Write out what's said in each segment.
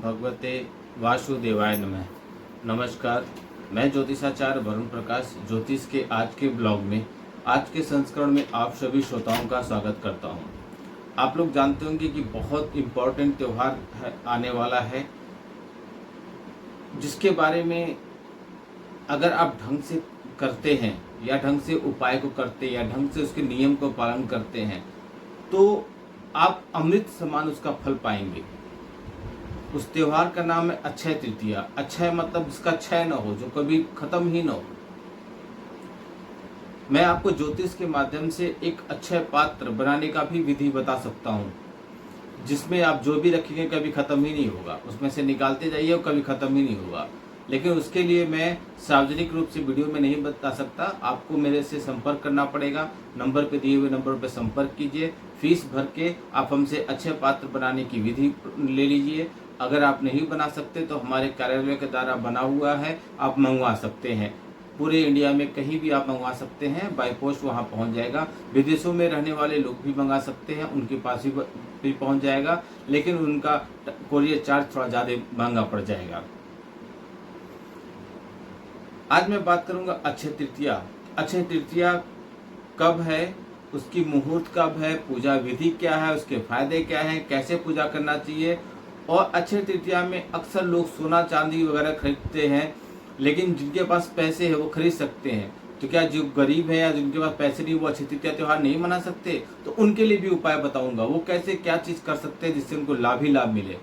भगवते वासुदेवाय नमः। नमस्कार, मैं ज्योतिषाचार्य वरुण प्रकाश ज्योतिष के आज के ब्लॉग में, आज के संस्करण में आप सभी श्रोताओं का स्वागत करता हूं। आप लोग जानते होंगे कि बहुत इम्पोर्टेंट त्यौहार आने वाला है, जिसके बारे में अगर आप ढंग से करते हैं या ढंग से उपाय को करते हैं या ढंग से उसके नियम को पालन करते हैं तो आप अमृत समान उसका फल पाएंगे। उस त्योहार का नाम है अक्षय तृतीया। अक्षय मतलब जिसका क्षय न हो, जो कभी खत्म ही न हो। मैं आपको ज्योतिष के माध्यम से एक अक्षय पात्र बनाने का भी विधि बता सकता हूँ, जिसमें आप जो भी रखेंगे कभी खत्म ही नहीं होगा। उसमें से निकालते जाइए और कभी खत्म ही नहीं होगा। लेकिन उसके लिए मैं सार्वजनिक रूप से वीडियो में नहीं बता सकता। आपको मेरे से संपर्क करना पड़ेगा। नंबर पे दिए हुए नंबर पे संपर्क कीजिए। फीस भर के आप हमसे अक्षय पात्र बनाने की विधि ले लीजिए। अगर आप नहीं बना सकते तो हमारे कार्यालय के द्वारा बना हुआ है, आप मंगवा सकते हैं। पूरे इंडिया में कहीं भी आप मंगवा सकते हैं, बाय पोस्ट वहां पहुंच जाएगा। विदेशों में रहने वाले लोग भी मंगा सकते हैं, उनके पास भी पहुंच जाएगा, लेकिन उनका कोरियर चार्ज थोड़ा ज़्यादा महंगा पड़ जाएगा। आज मैं बात करूंगा अक्षय तृतीया। अक्षय तृतीया कब है, उसकी मुहूर्त कब है, पूजा विधि क्या है, उसके फायदे क्या हैं, कैसे पूजा करना चाहिए। और अक्षय तृतीया में अक्सर लोग सोना चांदी वगैरह खरीदते हैं, लेकिन जिनके पास पैसे हैं वो खरीद सकते हैं। तो क्या जो गरीब है या जिनके पास पैसे नहीं, वो अक्षय तृतीया त्यौहार नहीं मना सकते? तो उनके लिए भी उपाय बताऊंगा, वो कैसे क्या चीज़ कर सकते हैं जिससे उनको लाभ ही लाभ मिले।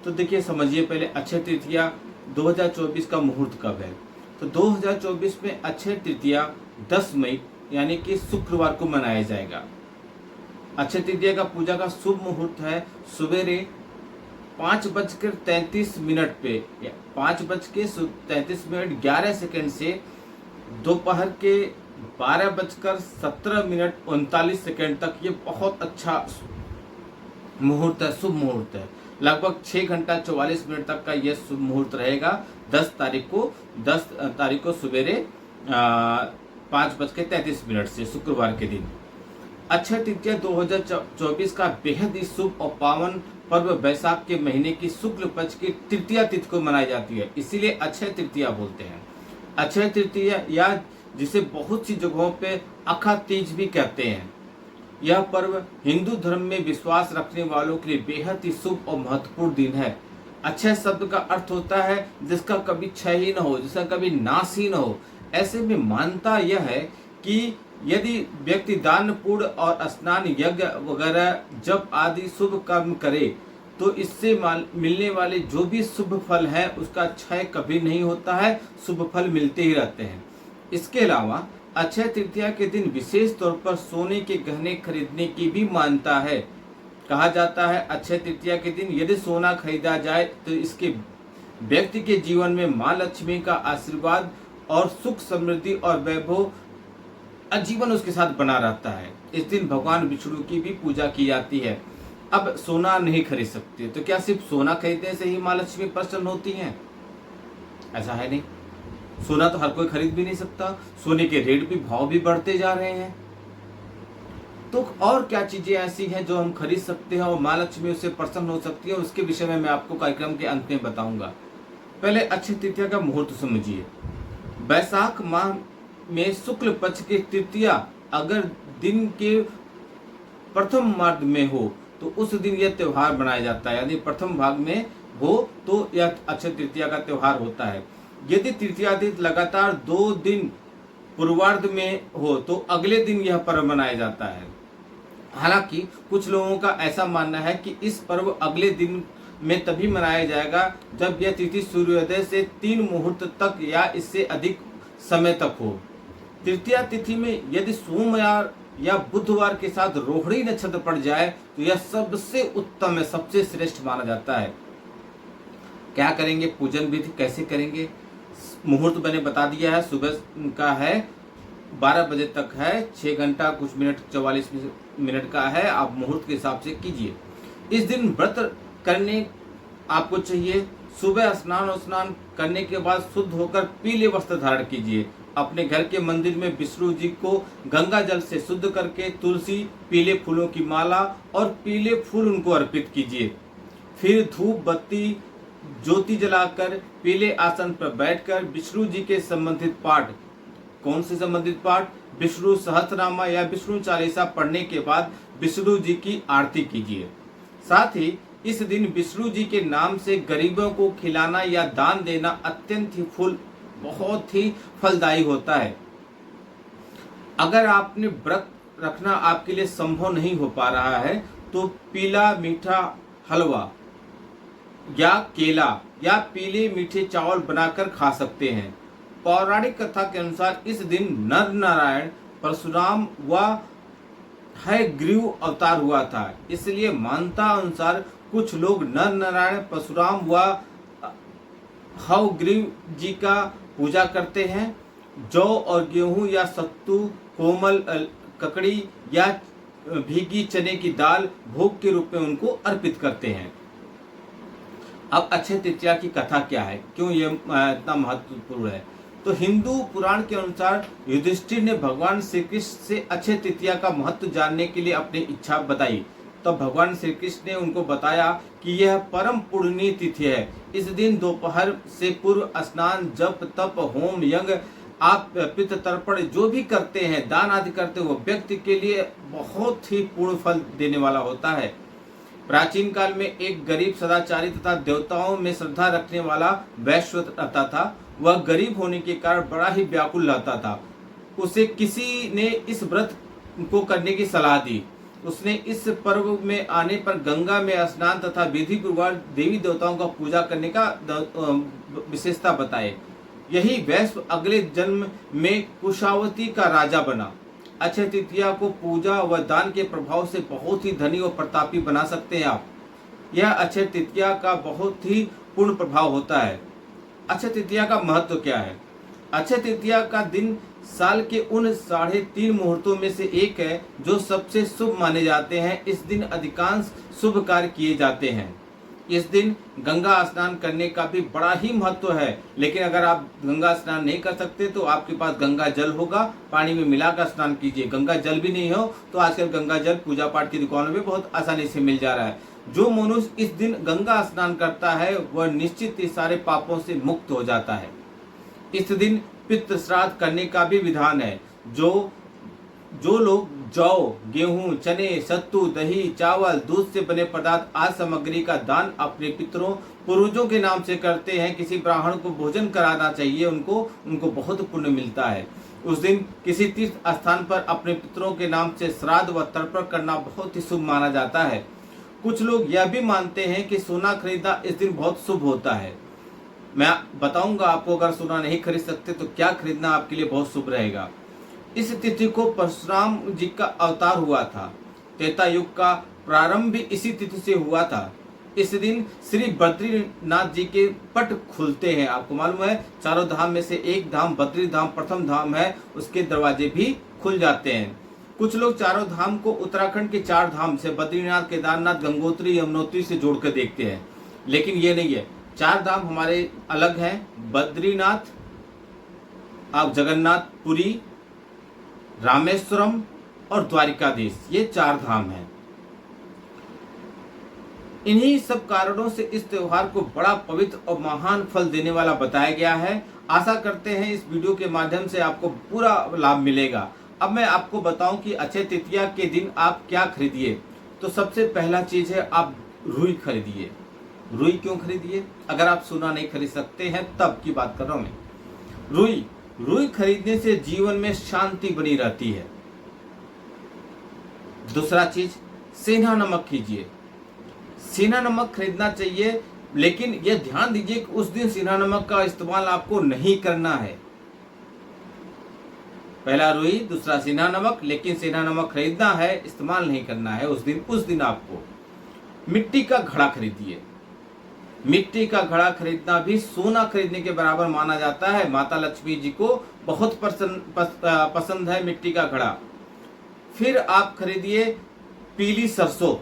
तो देखिए, समझिए पहले अक्षय तृतीया 2024 का मुहूर्त कब है। तो 2024 में अक्षय तृतीया 10 मई यानी कि शुक्रवार को मनाया जाएगा। अक्षय तृतीया का पूजा का शुभ मुहूर्त है सवेरे 5:33 पे, 5:33 11 सेकेंड से दोपहर के 12:17 तक। ये बहुत अच्छा मुहूर्त है, शुभ मुहूर्त है। लगभग 6 घंटा 44 मिनट तक का यह शुभ मुहूर्त रहेगा। 10 तारीख को सवेरे 5:33 से शुक्रवार के दिन। अक्षय तृतीया 2024 का बेहद ही शुभ और पावन पर्व बैसाख के महीने की शुक्ल पक्ष की तृतीया तिथि को मनाई जाती है, इसीलिए अक्षय तृतीया बोलते हैं। अक्षय तृतीया या जिसे बहुत सी जगहों पे अखा तीज भी कहते हैं। यह पर्व हिंदू धर्म में विश्वास रखने वालों के लिए बेहद ही शुभ और महत्वपूर्ण दिन है। अक्षय शब्द का अर्थ होता है जिसका कभी क्षय ही न हो, जिसका कभी नाश ही न हो। ऐसे में मान्यता यह है कि यदि व्यक्ति दान पुण्य और स्नान यज्ञ वगैरह जप आदि शुभ कर्म करे तो इससे मिलने वाले जो भी शुभ फल है उसका क्षय कभी नहीं होता है, शुभ फल मिलते ही रहते हैं। इसके अलावा अक्षय तृतीया के दिन विशेष तौर पर सोने के गहने खरीदने की भी मान्यता है। कहा जाता है अक्षय तृतीया के दिन यदि सोना खरीदा जाए तो इसके व्यक्ति के जीवन में माँ लक्ष्मी का आशीर्वाद और सुख समृद्धि और वैभव आजीवन उसके साथ बना रहता है। इस दिन भगवान विष्णु की भी पूजा की जाती है। अब सोना नहीं खरीद सकते तो क्या सिर्फ सोना खरीदने से ही माँ लक्ष्मी प्रसन्न होती हैं? ऐसा है नहीं। सोना तो हर कोई खरीद भी नहीं सकता। सोने के रेट भी, भाव भी बढ़ते जा रहे हैं। तो और क्या चीजें ऐसी हैं जो हम खरीद सकते हैं और माँ लक्ष्मी उससे प्रसन्न हो सकती है, उसके विषय में मैं आपको कार्यक्रम के अंत में बताऊंगा। पहले अक्षय तृतीया का मुहूर्त समझिए। बैसाख माह में शुक्ल पक्ष की तृतीया अगर दिन के प्रथम मार्ग में हो तो उस दिन यह त्योहार मनाया जाता है। यदि प्रथम भाग में हो तो यह अक्षय तृतीया का त्योहार होता है। यदि तृतीया तिथि लगातार 2 दिन पूर्वार्ध में हो तो अगले दिन यह पर्व मनाया जाता है। हालांकि कुछ लोगों का ऐसा मानना है कि इस पर्व अगले दिन में तभी मनाया जाएगा जब यह तिथि सूर्योदय से 3 मुहूर्त तक या इससे अधिक समय तक हो। तृतीया तिथि में यदि सोमवार या बुधवार के साथ रोहिणी नक्षत्र पड़ जाए तो यह सबसे उत्तम है, सबसे श्रेष्ठ माना जाता है। क्या करेंगे, पूजन विधि कैसे करेंगे? मुहूर्त मैंने बता दिया है, सुबह का है 12 बजे तक है, 6 घंटा कुछ मिनट 44 मिनट का है। आप मुहूर्त के हिसाब से कीजिए। इस दिन व्रत करने आपको चाहिए। सुबह स्नान करने के बाद शुद्ध होकर पीले वस्त्र धारण कीजिए। अपने घर के मंदिर में विष्णु जी को गंगा जल से शुद्ध करके तुलसी, पीले फूलों की माला और पीले फूल उनको अर्पित कीजिए। फिर धूप बत्ती ज्योति जलाकर पीले आसन पर बैठकर विष्णु जी के संबंधित पाठ, कौन से संबंधित पाठ, विष्णु सहस्रनामा या विष्णु चालीसा पढ़ने के बाद विष्णु जी की आरती कीजिए। साथ ही इस दिन विष्णु जी के नाम से गरीबों को खिलाना या दान देना अत्यंत ही बहुत ही फलदायी होता है। अगर आपने व्रत रखना आपके लिए संभव नहीं हो पा रहा है तो पीला मीठा हलवा या केला या पीले मीठे चावल बनाकर खा सकते हैं। पौराणिक कथा के अनुसार इस दिन नर नारायण परशुराम व हयग्रीव अवतार हुआ था, इसलिए मान्यता अनुसार कुछ लोग नर नारायण परशुराम व हयग्रीव जी का पूजा करते हैं। जौ और गेहूं या सत्तू, कोमल ककड़ी या भीगी चने की दाल भोग के रूप में उनको अर्पित करते हैं। अब अक्षय तृतीया की कथा क्या है, क्यों ये इतना महत्वपूर्ण है? तो हिंदू पुराण के अनुसार युधिष्ठिर ने भगवान श्री कृष्ण से अक्षय तृतीया का महत्व जानने के लिए अपनी इच्छा बताई। तो भगवान श्री कृष्ण ने उनको बताया कि यह परम पुण्य तिथि है। इस दिन दोपहर से पूर्व स्नान, जप, तप, होम, यज्ञ, आप पितृ तर्पण जो भी करते हैं, दान आदि करते हो, व्यक्ति के लिए बहुत ही पूर्ण फल देने वाला होता है। प्राचीन काल में एक गरीब, सदाचारी तथा देवताओं में श्रद्धा रखने वाला वैश्य रहता था। वह गरीब होने के कारण बड़ा ही व्याकुल रहता था। उसे किसी ने इस व्रत को करने की सलाह दी। उसने इस पर्व में आने पर गंगा में स्नान तथा विधि पूर्वक देवी देवताओं का पूजा करने का विशेषता बताए। यही वैश्य अगले जन्म में कुशावती का राजा बना। अक्षय तृतीया को पूजा व दान के प्रभाव से बहुत ही धनी और प्रतापी बना सकते हैं आप। यह अक्षय तृतीया का बहुत ही पूर्ण प्रभाव होता है। अक्षय तृतीया का महत्व क्या है? अक्षय तृतीया का दिन साल के उन 3.5 मुहूर्तों में से एक है जो सबसे शुभ माने जाते हैं। इस दिन अधिकांश शुभ कार्य किए जाते हैं। इस दिन गंगा स्नान करने का भी बड़ा ही महत्व है, लेकिन अगर आप गंगा स्नान नहीं कर सकते तो आपके पास गंगा जल होगा, पानी में मिलाकर स्नान कीजिए। गंगा जल भी नहीं हो तो आजकल गंगा जल पूजा पाठ की दुकानों में बहुत आसानी से मिल जा रहा है। जो मनुष्य इस दिन गंगा स्नान करता है वह निश्चित ही सारे पापों से मुक्त हो जाता है। इस दिन पितृ श्राद्ध करने का भी विधान है। जो लोग जौ, गेहूं, चने, सत्तू, दही, चावल, दूध से बने पदार्थ आदि सामग्री का दान अपने पितरों, पूर्वजों के नाम से करते हैं, किसी ब्राह्मण को भोजन कराना चाहिए, उनको बहुत पुण्य मिलता है। उस दिन किसी तीर्थ स्थान पर अपने पितरों के नाम से श्राद्ध व तर्पण करना बहुत ही शुभ माना जाता है। कुछ लोग यह भी मानते हैं कि सोना खरीदना इस दिन बहुत शुभ होता है। मैं बताऊंगा आपको, अगर सोना नहीं खरीद सकते तो क्या खरीदना आपके लिए बहुत शुभ रहेगा। इस तिथि को परशुराम जी का अवतार हुआ था। त्रेता युग का प्रारंभ भी इसी तिथि से हुआ था। इस दिन श्री बद्रीनाथ जी के पट खुलते हैं। आपको मालूम है चारों धाम में से एक धाम बद्री धाम प्रथम धाम है, उसके दरवाजे भी खुल जाते हैं। कुछ लोग चारों धाम को उत्तराखंड के 4 धाम से बद्रीनाथ, केदारनाथ, गंगोत्री, यमुनोत्री से जोड़कर देखते हैं, लेकिन ये नहीं है। 4 धाम हमारे अलग हैं। बद्रीनाथ, आप जगन्नाथ, पुरी, रामेश्वरम और द्वारिकाधीश, ये 4 धाम हैं। इन्हीं सब कारणों से इस त्योहार को बड़ा पवित्र और महान फल देने वाला बताया गया है। आशा करते हैं इस वीडियो के माध्यम से आपको पूरा लाभ मिलेगा। अब मैं आपको बताऊं कि अक्षय तृतीया के दिन आप क्या खरीदिए। तो सबसे पहला चीज है आप रुई खरीदिए। रुई क्यों खरीदिए? अगर आप सोना नहीं खरीद सकते हैं तब की बात कर रहा हूं मैं। रुई खरीदने से जीवन में शांति बनी रहती है। दूसरा चीज, सेंधा नमक कीजिए। सेंधा नमक खरीदना चाहिए, लेकिन यह ध्यान दीजिए कि उस दिन सेंधा नमक का इस्तेमाल आपको नहीं करना है। पहला रुई, दूसरा सेंधा नमक, लेकिन सेंधा नमक खरीदना है, इस्तेमाल नहीं करना है उस दिन आपको। मिट्टी का घड़ा खरीदिए। मिट्टी का घड़ा खरीदना भी सोना खरीदने के बराबर माना जाता है। माता लक्ष्मी जी को बहुत पसंद है मिट्टी का घड़ा। फिर आप खरीदिए पीली सरसों।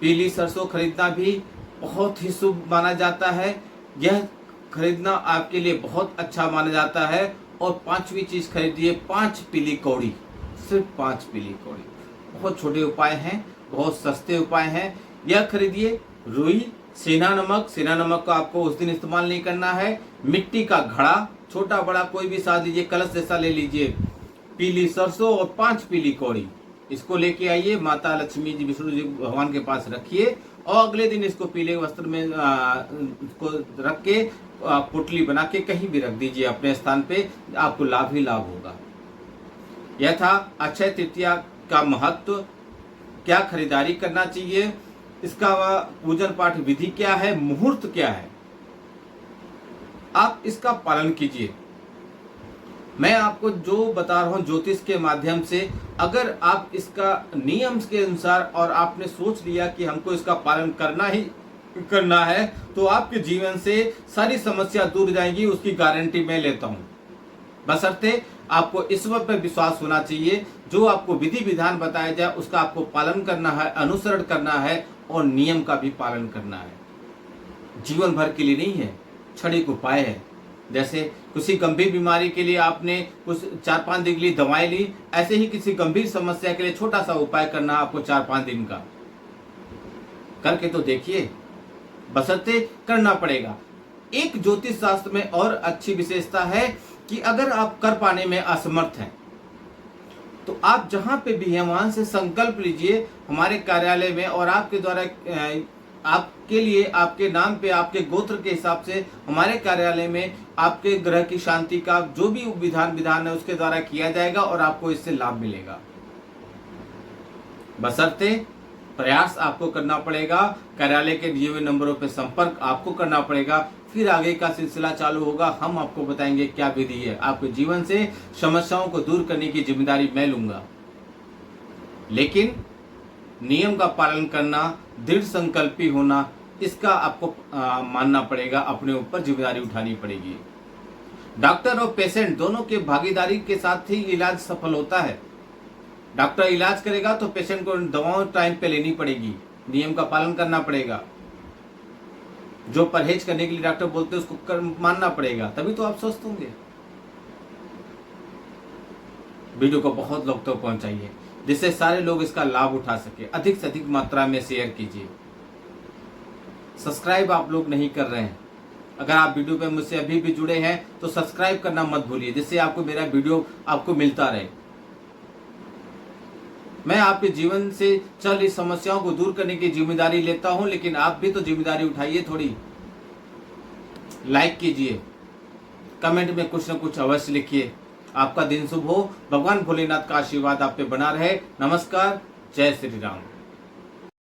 पीली सरसों खरीदना भी बहुत ही शुभ माना जाता है। यह खरीदना आपके लिए बहुत अच्छा माना जाता है। और 5वीं चीज खरीदिए 5 पीली कौड़ी। सिर्फ 5 पीली कौड़ी। बहुत छोटे उपाय हैं, बहुत सस्ते उपाय हैं। यह खरीदिए रुई, सेंधा नमक, सेंधा नमक को आपको उस दिन इस्तेमाल नहीं करना है। मिट्टी का घड़ा, छोटा बड़ा कोई भी साथ लीजिए, कलश जैसा ले लीजिए। पीली सरसों और 5 पीली कौड़ी, इसको लेके आइए, माता लक्ष्मी जी विष्णु जी भगवान के पास रखिए और अगले दिन इसको पीले वस्त्र में इसको रख के पुटली बना के कहीं भी रख दीजिए अपने स्थान पे, आपको लाभ ही लाभ होगा। यह था अक्षय तृतीया का महत्व, क्या खरीदारी करना चाहिए, इसका पूजन पाठ विधि क्या है, मुहूर्त क्या है, आप इसका पालन कीजिए। मैं आपको जो बता रहा हूं ज्योतिष के माध्यम से, अगर आप इसका नियम के अनुसार और आपने सोच लिया कि हमको इसका पालन करना ही करना है, तो आपके जीवन से सारी समस्या दूर जाएंगी, उसकी गारंटी मैं लेता हूं। बशर्ते आपको ईश्वर पर विश्वास होना चाहिए। जो आपको विधि विधान बताया जाए उसका आपको पालन करना है, अनुसरण करना है और नियम का भी पालन करना है। जीवन भर के लिए नहीं है, क्षणिक उपाय है। जैसे किसी गंभीर बीमारी के लिए आपने कुछ 4-5 दिन के लिए दवाई ली, ऐसे ही किसी गंभीर समस्या के लिए छोटा सा उपाय करना आपको 4-5 दिन का, करके तो देखिए, बशर्ते करना पड़ेगा। एक ज्योतिष शास्त्र में और अच्छी विशेषता है कि अगर आप कर पाने में असमर्थ हैं तो आप जहां पे भी हैं वहां से संकल्प लीजिए हमारे कार्यालय में, और आपके द्वारा आपके लिए, आपके नाम पे, आपके गोत्र के हिसाब से हमारे कार्यालय में आपके ग्रह की शांति का जो भी विधान है उसके द्वारा किया जाएगा और आपको इससे लाभ मिलेगा। बशर्ते प्रयास आपको करना पड़ेगा, कार्यालय के दिए हुए नंबरों पे संपर्क आपको करना पड़ेगा, फिर आगे का सिलसिला चालू होगा। हम आपको बताएंगे क्या विधि है, आपके जीवन से समस्याओं को दूर करने की जिम्मेदारी मैं लूंगा। लेकिन नियम का पालन करना, दृढ़ संकल्पी होना, इसका आपको मानना पड़ेगा, अपने ऊपर जिम्मेदारी उठानी पड़ेगी। डॉक्टर और पेशेंट दोनों के भागीदारी के साथ ही इलाज सफल होता है। डॉक्टर इलाज करेगा तो पेशेंट को दवाओं टाइम पे लेनी पड़ेगी, नियम का पालन करना पड़ेगा। जो परहेज करने के लिए डॉक्टर बोलते हैं उसको मानना पड़ेगा, तभी तो आप स्वस्थ होंगे। वीडियो को बहुत लोग तक पहुंचाइए जिससे सारे लोग इसका लाभ उठा सके। अधिक से अधिक मात्रा में शेयर कीजिए। सब्सक्राइब आप लोग नहीं कर रहे हैं, अगर आप वीडियो पे मुझसे अभी भी जुड़े हैं तो सब्सक्राइब करना मत भूलिए, जिससे आपको मेरा वीडियो आपको मिलता रहे। मैं आपके जीवन से चल रही समस्याओं को दूर करने की जिम्मेदारी लेता हूं, लेकिन आप भी तो जिम्मेदारी उठाइए थोड़ी। लाइक कीजिए, कमेंट में कुछ न कुछ अवश्य लिखिए। आपका दिन शुभ हो, भगवान भोलेनाथ का आशीर्वाद आप पे बना रहे। नमस्कार, जय श्री राम।